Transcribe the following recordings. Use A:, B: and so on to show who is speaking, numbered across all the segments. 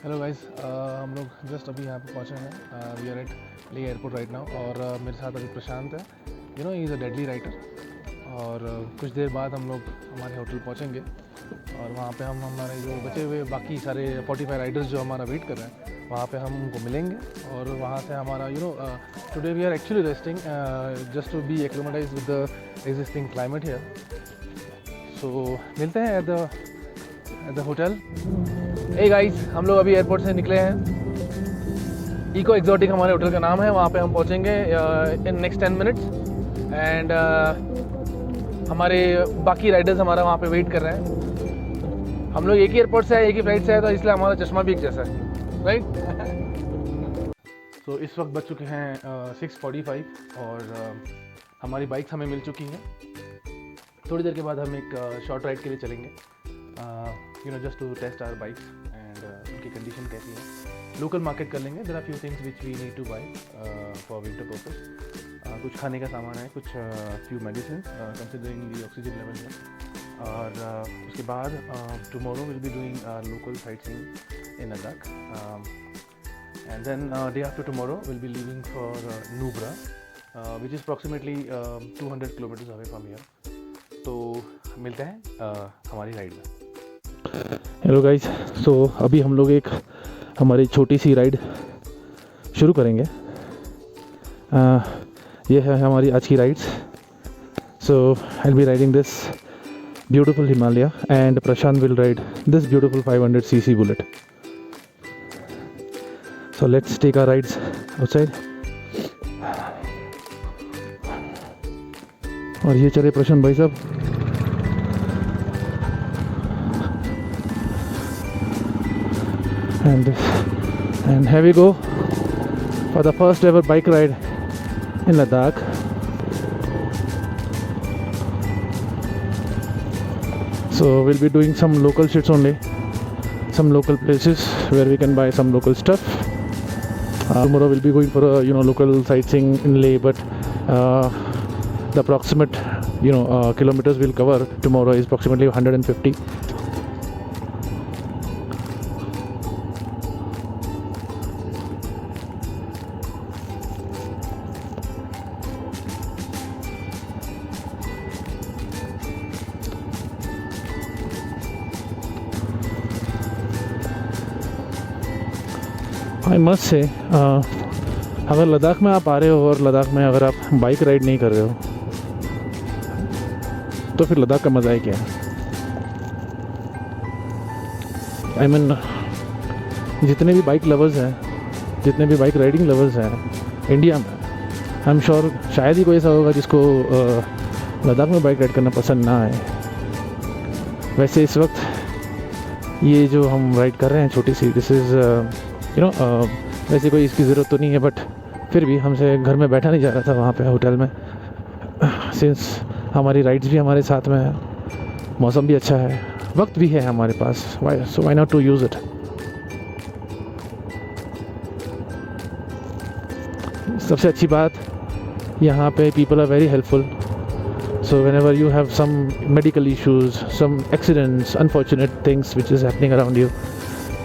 A: Hello guys, हम लोग just अभी यहाँ पे पहुँचे हैं। वी आर एट ले एयरपोर्ट राइट नाउ। और मेरे साथ अभी प्रशांत है। He is a deadly writer. और कुछ देर बाद हम लोग हमारे होटल पहुँचेंगे और वहाँ पे हम हमारे जो बचे हुए बाकी सारे 45 राइडर्स जो हमारा वेट कर रहे हैं वहाँ पे हम उनको मिलेंगे। और वहाँ से हमारा today we are actually resting just to be acclimatize with the existing climate here. So मिलते हैं at the hotel. Hey guys, हम लोग अभी एयरपोर्ट से निकले हैं। इको एक्जोटिक हमारे होटल का नाम है। वहाँ पे हम पहुँचेंगे इन नेक्स्ट 10 मिनट्स। एंड हमारे बाकी राइडर्स हमारा वहाँ पे वेट कर रहे हैं। हम लोग एक ही एयरपोर्ट से आए, एक ही फ्लाइट से आए, तो इसलिए हमारा चश्मा भी एक जैसा है, राइट। तो इस वक्त बज चुके हैं 6:45 और हमारी बाइक्स हमें मिल चुकी हैं। थोड़ी देर के बाद हम एक शॉर्ट राइड के लिए चलेंगे, just to test our bikes and उनकी कंडीशन कैसी है। लोकल मार्केट कर लेंगे। There are few things which we need to buy for winter purpose. कुछ खाने का सामान है, कुछ few medicine considering the oxygen level है। और उसके बाद tomorrow will be doing local sightseeing in Ladakh. And then day after tomorrow will be leaving for Nubra, which is approximately 200 kilometres away from here. तो मिलते हैं हमारी राइड में। हेलो गाइस, सो अभी हम लोग एक हमारी छोटी सी राइड शुरू करेंगे। ये है हमारी आज की rides. So I will be riding this beautiful Himalaya and Prashant will ride this beautiful 500cc Bullet. So let's take our rides outside. और ये चले प्रशांत भाई साहब। And here we go for the first ever bike ride in Ladakh. So we'll be doing some local shits only, some local places where we can buy some local stuff. Tomorrow we'll be going for a local sightseeing in Leh, but the approximate kilometers we'll cover tomorrow is approximately 150. I must say अगर लद्दाख में आप आ रहे हो और लद्दाख में अगर आप bike ride नहीं कर रहे हो तो फिर लद्दाख का मज़ा है क्या। आई मीन जितने भी बाइक लवर्स हैं, जितने भी बाइक राइडिंग लवर्स हैं इंडिया में, आई एम श्योर शायद ही कोई ऐसा होगा जिसको लद्दाख में बाइक राइड करना पसंद ना आए। वैसे इस वक्त ये जो हम राइड कर रहे हैं छोटी सी, दिस इज़ वैसे कोई इसकी ज़रूरत तो नहीं है, बट फिर भी हमसे घर में बैठा नहीं जा रहा था वहाँ पे होटल में। सिंस हमारी राइड्स भी हमारे साथ में है, मौसम भी अच्छा है, वक्त भी है हमारे पास, so why not to use it. सबसे अच्छी बात यहाँ पे people are very helpful. So whenever you have some medical issues, some accidents, unfortunate things which is happening around you,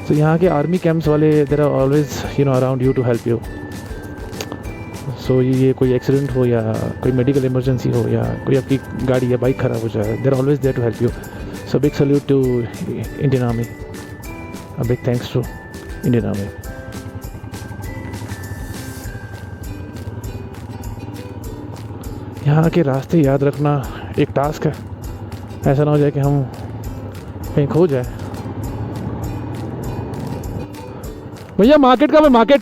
A: तो यहाँ के आर्मी कैंप्स वाले there are always around you to help you. So ये कोई accident हो या कोई medical emergency हो या कोई आपकी गाड़ी या बाइक ख़राब हो जाए, they're always there to help you. So big salute to Indian Army, a big thanks to Indian Army. यहाँ के रास्ते याद रखना एक टास्क है, ऐसा ना हो जाए कि हम कहीं खो जाए। भैया मार्केट का, मैं market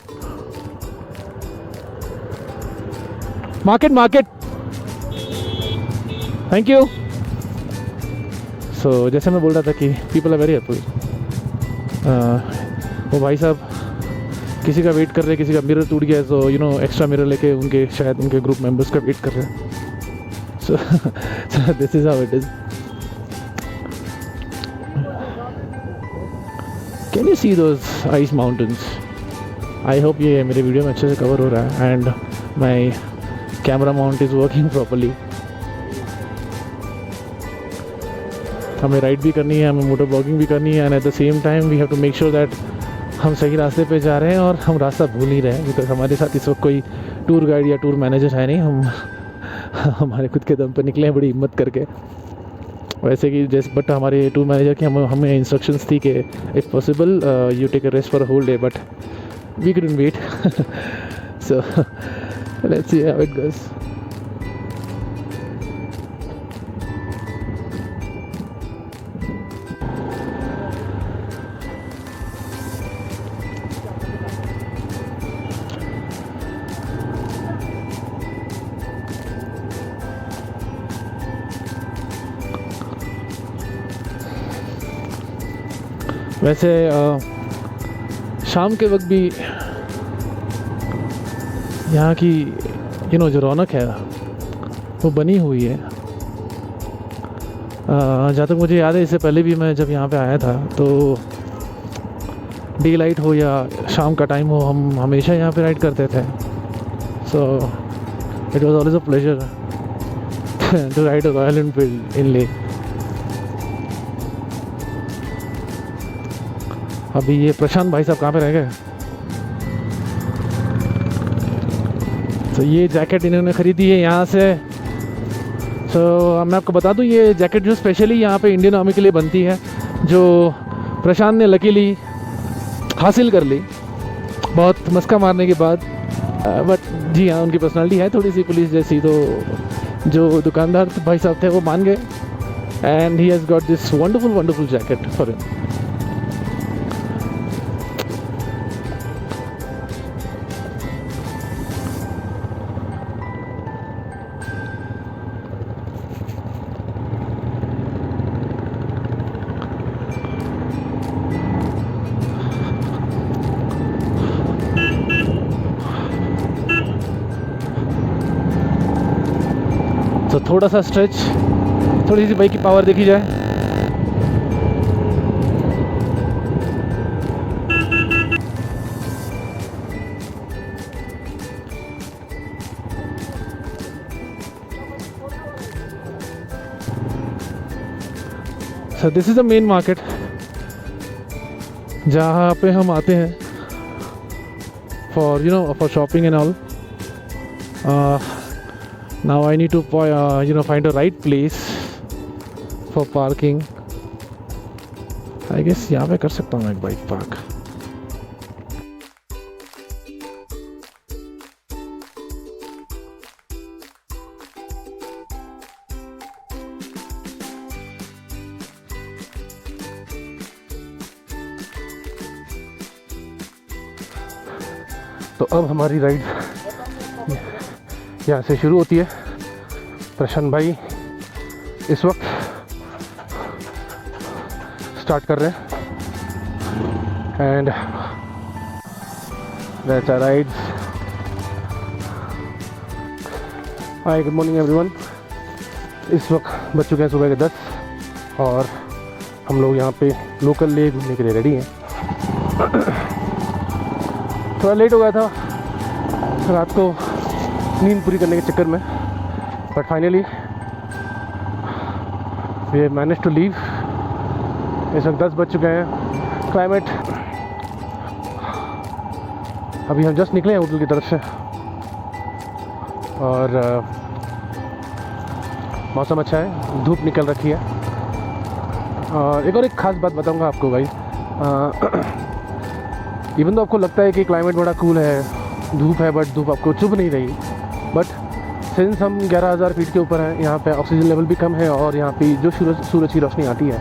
A: market market thank you. So जैसे मैं बोल रहा था कि पीपल आर वेरी हेल्पफुल। वो भाई साहब किसी का वेट कर रहे हैं, किसी का मिरर टूट गया तो एक्स्ट्रा मिरर लेके उनके शायद उनके ग्रुप मेंबर्स का वेट कर रहे हैं। So this is how it is. Can you see those ice mountains? I hope ये मेरे वीडियो में अच्छे से कवर हो रहा है and my camera mount is working properly. हमें राइड भी करनी है, हमें मोटर ब्लॉगिंग भी करनी है, and at the same time we have to make sure that हम सही रास्ते पे जा रहे हैं और हम रास्ता भूल नहीं रहे हैं, बिकॉज हमारे साथ इस वक्त कोई टूर गाइड या टूर मैनेजर है नहीं। हम हमारे खुद के दम पे निकले हैं बड़ी हिम्मत करके। वैसे कि जैसे बट हमारे टूर मैनेजर की हमें इंस्ट्रक्शंस थी कि if possible you take a rest for a whole day, but we couldn't wait. So let's see how it goes. वैसे शाम के वक्त भी यहाँ की जो रौनक है वो बनी हुई है। जहाँ तक मुझे याद है, इससे पहले भी मैं जब यहाँ पे आया था तो डे लाइट हो या शाम का टाइम हो, हम हमेशा यहाँ पे राइड करते थे। So it was always a pleasure to ride a Royal Enfield in Leh. अभी ये प्रशांत भाई साहब कहाँ पे रह गए? तो ये जैकेट इन्होंने ख़रीदी है यहाँ से। तो मैं आपको बता दूँ, ये जैकेट जो स्पेशली यहाँ पे इंडियन आर्मी के लिए बनती है, जो प्रशांत ने लकीली हासिल कर ली बहुत मस्का मारने के बाद। बट जी हाँ, उनकी पर्सनालिटी है थोड़ी सी पुलिस जैसी, तो जो दुकानदार भाई साहब थे वो मान गए, and he has got this wonderful jacket for him. तो थोड़ा सा स्ट्रेच, थोड़ी सी बाइक की पावर देखी जाए। So this is the main market जहाँ पे हम आते हैं for for shopping and all. Now I need to find a right place for parking. I guess यहाँ पे कर सकता हूँ एक बाइक पार्क। तो अब हमारी राइड यहाँ से शुरू होती है। प्रशांत भाई इस वक्त स्टार्ट कर रहे हैं, and that's our ride. Hi, good morning everyone. इस वक्त बज चुके हैं सुबह के 10 और हम लोग यहाँ पे लोकल ले घूमने के लिए रेडी हैं। थोड़ा लेट हो गया था रात को नींद पूरी करने के चक्कर में, but finally we have manage to leave. इस वक्त 10 बज चुके हैं। क्लाइमेट, अभी हम जस्ट निकले हैं होटल की तरफ से, और मौसम अच्छा है, धूप निकल रखी है। और एक ख़ास बात बताऊंगा आपको भाई, इवन तो आपको लगता है कि क्लाइमेट बड़ा कूल है, धूप है, बट धूप आपको चुभ नहीं रही। बट सिंस हम 11,000 फीट के ऊपर हैं, यहाँ पे ऑक्सीजन लेवल भी कम है, और यहाँ पे जो सूरज की रोशनी आती है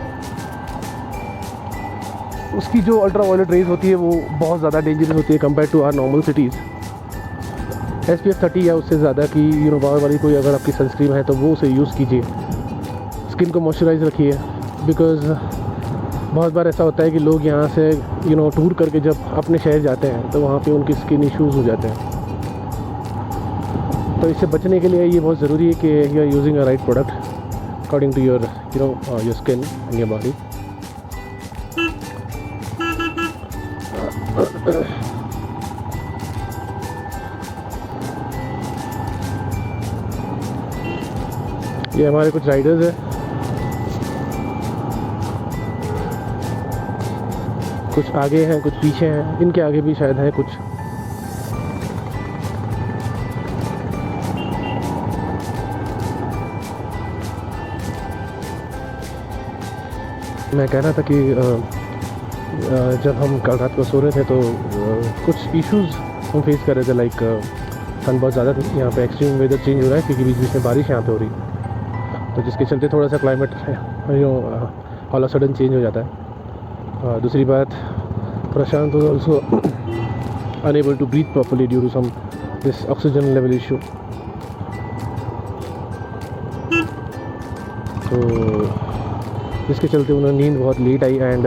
A: उसकी जो अल्ट्रा वायलेट रेज होती है वो बहुत ज़्यादा डेंजरस होती है compare to our normal cities. SPF 30 या उससे ज़्यादा की पावर वाली कोई अगर आपकी सनस्क्रीन है तो वो उसे यूज़ कीजिए। स्किन को मॉइस्चराइज रखिए, बिकॉज़ बहुत बार ऐसा होता है कि लोग यहाँ से टूर करके जब अपने शहर जाते हैं तो वहाँ पे उनकी स्किन इश्यूज़ हो जाते हैं। तो इससे बचने के लिए ये बहुत ज़रूरी है कि you are using a right product according to your your skin and your body. ये हमारे कुछ राइडर्स हैं, कुछ आगे हैं, कुछ पीछे हैं, इनके आगे भी शायद है कुछ। मैं कह रहा था कि जब हम कल रात को सो रहे थे तो कुछ इश्यूज हम फेस कर रहे थे, लाइक ठंड बहुत ज़्यादा थी यहाँ पे, एक्सट्रीम वेदर चेंज हो रहा है क्योंकि बीच बीच में बारिश यहाँ पे हो रही, तो जिसके चलते थोड़ा सा climate all of sudden change हो जाता है। दूसरी बात, प्रशांत was also unable to breathe properly due to some this oxygen level issue. तो जिसके चलते उन्हें नींद बहुत लेट आई एंड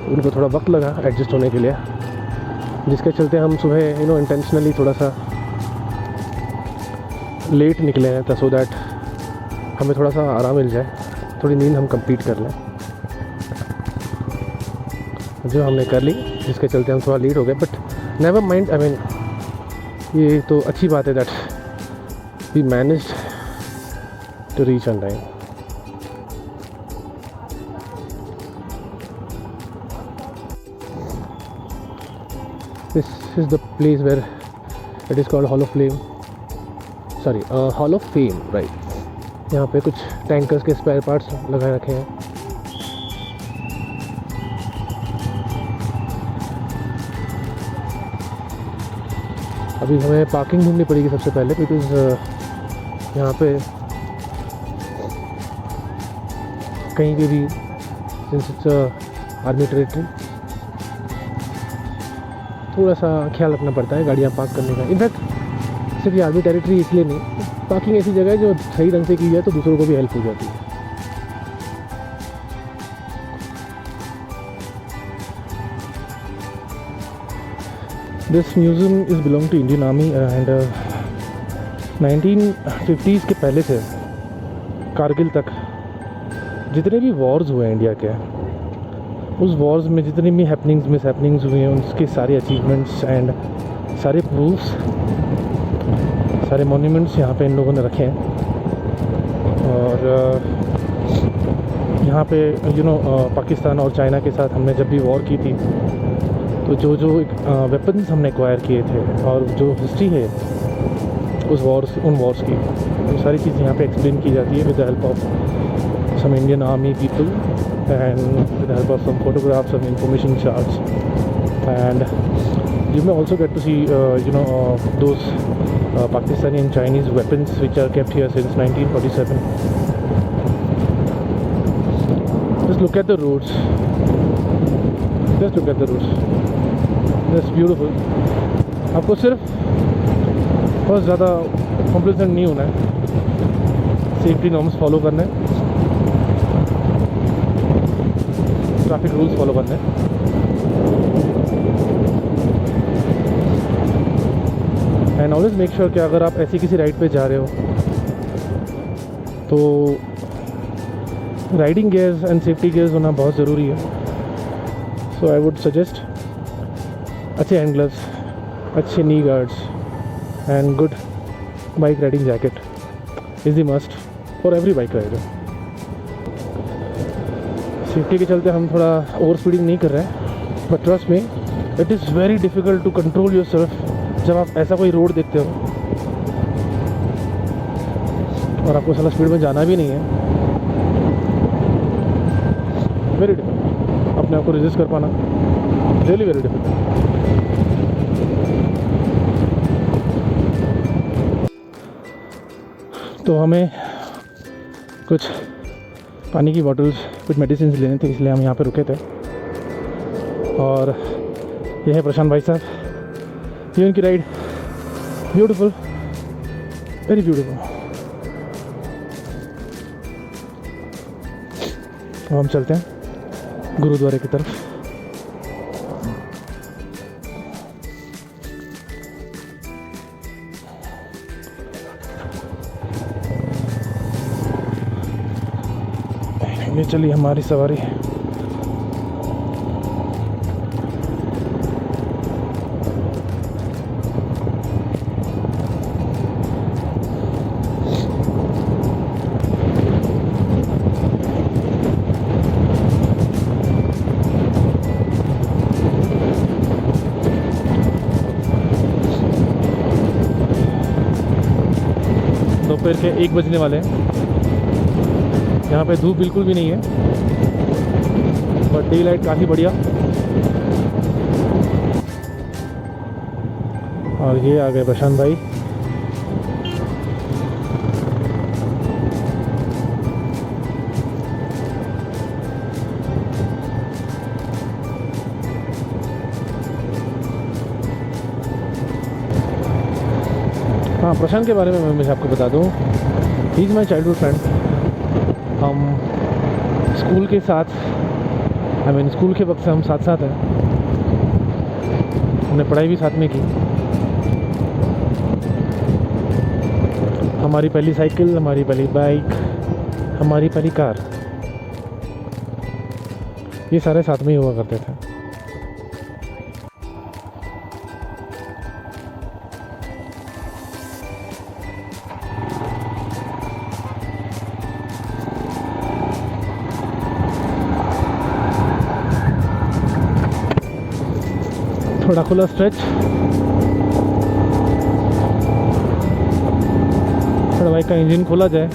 A: उनको थोड़ा वक्त लगा एडजस्ट होने के लिए, जिसके चलते हम सुबह इंटेंशनली थोड़ा सा लेट निकले हैं सो दैट हमें थोड़ा सा आराम मिल जाए, थोड़ी नींद हम कंप्लीट कर लें, जो हमने कर ली, जिसके चलते हम थोड़ा लेट हो गए। But never mind, I mean ये तो अच्छी बात है that we managed to reach on time. This is the place where it is called Hall of Fame. Sorry, Hall of Fame, right? यहाँ पे कुछ टैंकर्स के स्पेयर पार्ट्स लगाए रखे हैं। अभी हमें पार्किंग ढूंढनी पड़ेगी सबसे पहले, बिकॉज यहाँ पे कहीं पे भी, सिंस इट्स आर्मी टेरिटरी, थोड़ा सा ख्याल रखना पड़ता है गाड़ियाँ पार्क करने का। इनफैक्ट सिर्फ ये आर्मी टेरिटरी इसलिए नहीं, पार्किंग ऐसी जगह है जो सही ढंग से की जाए तो दूसरों को भी हेल्प हो जाती है। This museum is belong to Indian army and 1950s के पहले से कारगिल तक जितने भी वॉर्स हुए हैं इंडिया के, उस वॉर्स में जितनी भी मिस हैपनिंग्स हुई हैं, उसके सारे अचीवमेंट्स एंड सारे प्रूफ्स, सारे मॉन्यूमेंट्स यहाँ पे इन लोगों ने रखे हैं। और यहाँ पे पाकिस्तान और चाइना के साथ हमने जब भी वॉर की थी, तो जो वेपन्स हमने एक्वायर किए थे और जो हिस्ट्री है उन वॉर्स की, वो सारी चीज़ यहाँ पे एक्सप्लेन की जाती है with the help of some Indian army people and with the help of some photographs and information charts, and you may also get to see those Pakistani and Chinese weapons which are kept here since 1947. Just look at the roads, that's beautiful. आपको सिर्फ बहुत ज़्यादा complicated नहीं होना है, safety norms follow करना है, traffic rules follow करने हैं। एंड ऑलवेज मेक श्योर कि अगर आप ऐसी किसी राइड पे जा रहे हो तो riding gears and safety gears होना बहुत ज़रूरी है। सो आई वुड सजेस्ट अच्छे हैंड ग्लव्स, अच्छे knee guards and good bike riding jacket is the must for every bike rider. Safety के चलते हम थोड़ा ओवर स्पीडिंग नहीं कर रहे हैं, बट ट्रस्ट में it is very difficult to control your self जब आप ऐसा कोई रोड देखते हो और आपको साला स्पीड में जाना भी नहीं है। वेरी डिफिकल्ट अपने आप को रेजिस्ट कर पाना, रियली वेरी डिफिकल्ट। तो हमें कुछ पानी की बॉटल्स, कुछ मेडिसिन लेने थे, इसलिए हम यहाँ पे रुके थे। और ये है प्रशांत भाई साहब, ये उनकी राइड, ब्यूटीफुल, वेरी ब्यूटीफुल। अब हम चलते हैं गुरुद्वारे की तरफ। ये चली हमारी सवारी। दोपहर के 1 बजने वाले हैं। यहाँ पे धूप बिल्कुल भी नहीं है, बट डे लाइट काफ़ी बढ़िया। और ये आ गए प्रशांत भाई। हाँ, प्रशांत के बारे में मैं मुझे आपको बता दूँ, he is my childhood friend. हम स्कूल के साथ, स्कूल के वक्त से हम साथ साथ हैं। हमने पढ़ाई भी साथ में की। हमारी पहली साइकिल, हमारी पहली बाइक, हमारी पहली कार, ये सारे साथ में ही हुआ करते थे। थोड़ा खुला स्ट्रेच, थोड़ा बाइक का इंजन खोला जाए।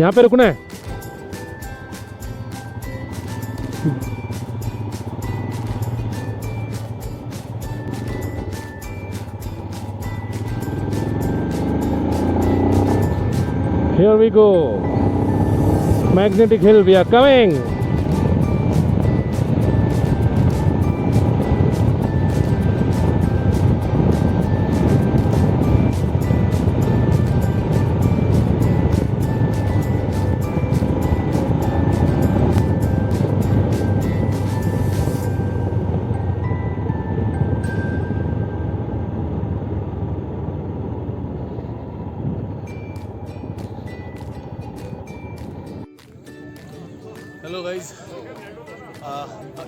A: यहाँ पे रुकना है। Here we go. Magnetic Hill, we are coming. Hello guys,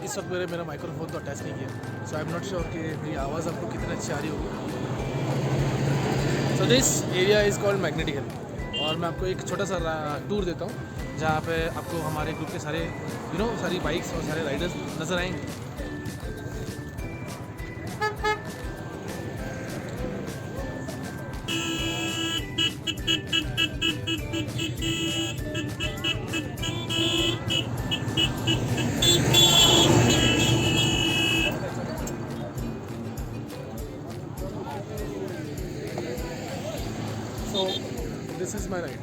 A: इस वक्त मेरा माइक्रोफोन तो अटैच नहीं किया, so I am not sure कि मेरी आवाज़ आपको कितनी अच्छी आ रही होगी। So this area is called Magnetic Hill, और मैं आपको एक छोटा सा टूर देता हूँ जहाँ पे आपको हमारे ग्रुप के सारे सारी बाइक्स और सारे राइडर्स नज़र आएंगे। So this is my ride.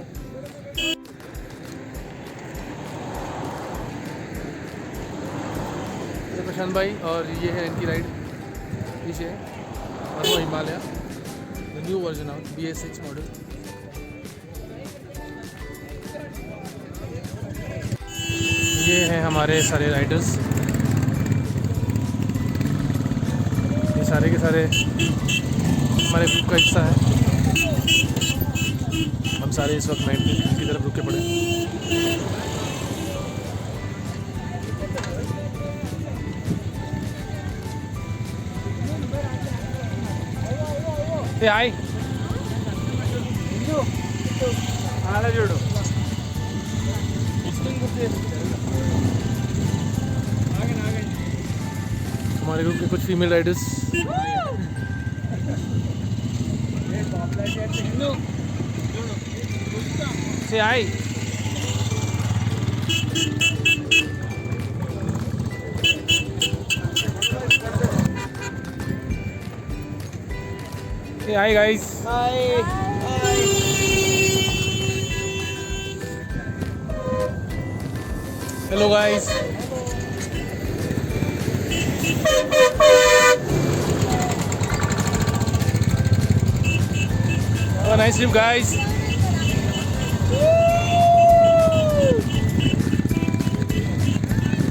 A: ये प्रशांत भाई और ये है इनकी राइड पीछे, और वो Himalaya the new version of BS6 model. ये हैं हमारे सारे राइडर्स, ये सारे के सारे हमारे ग्रुप का हिस्सा है। हम सारे इस वक्त मैग्नेटिक हिल की तरफ रुके पड़े। हाय जोड़ो हमारे ग्रुप के कुछ फीमेल राइडर्स। से आई hi guys, hi hello guys. Have a nice trip, guys.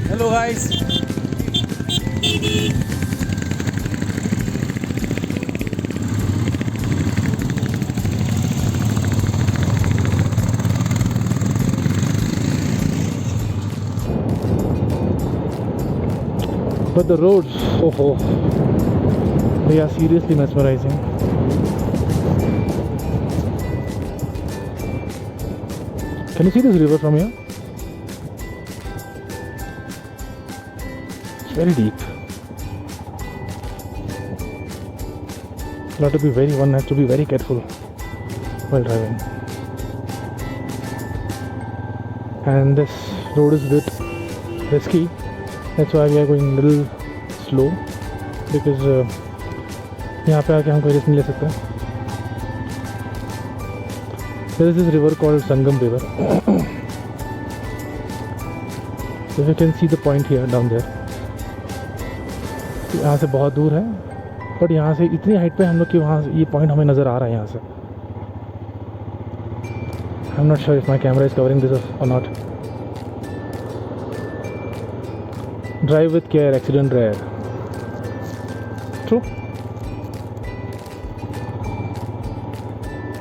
A: Hello, guys. But the roads, oh, they are seriously mesmerizing. Can you see this river from here? It's very deep. One has to be very careful while driving. And this road is a bit risky. That's why we are going a little slow, because यहाँ पे आके हम कोई risk नहीं ले सकते. There is this river called Sangam River. So you can see the point here down there. यहाँ से बहुत दूर है, बट यहाँ से इतनी हाइट पे हम लोग कि वहाँ ये पॉइंट हमें नज़र आ रहा है यहाँ से. I'm not sure if my camera is covering this or not. Drive with care, accident rare. True.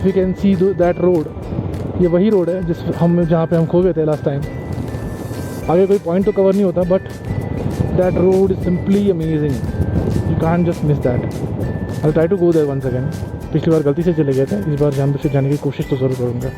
A: You can see that road. ये वही रोड है जहाँ पे हम खो गए थे लास्ट टाइम. आगे कोई पॉइंट तो कवर नहीं होता, but that road is simply amazing. You can't just miss that. I try to go there once again. पिछली बार गलती से चले गए थे, इस बार जाने की कोशिश तो ज़रूर करूँगा.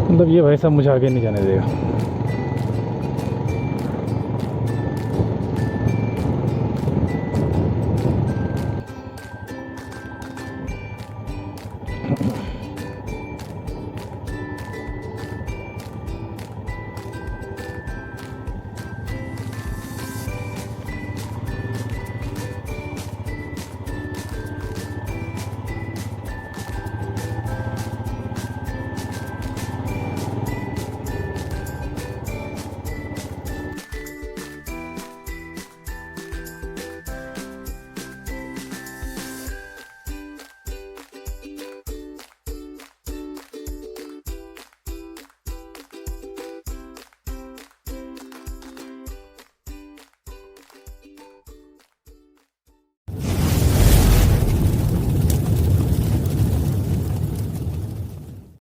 A: मतलब ये भाई साहब मुझे आगे नहीं जाने देगा.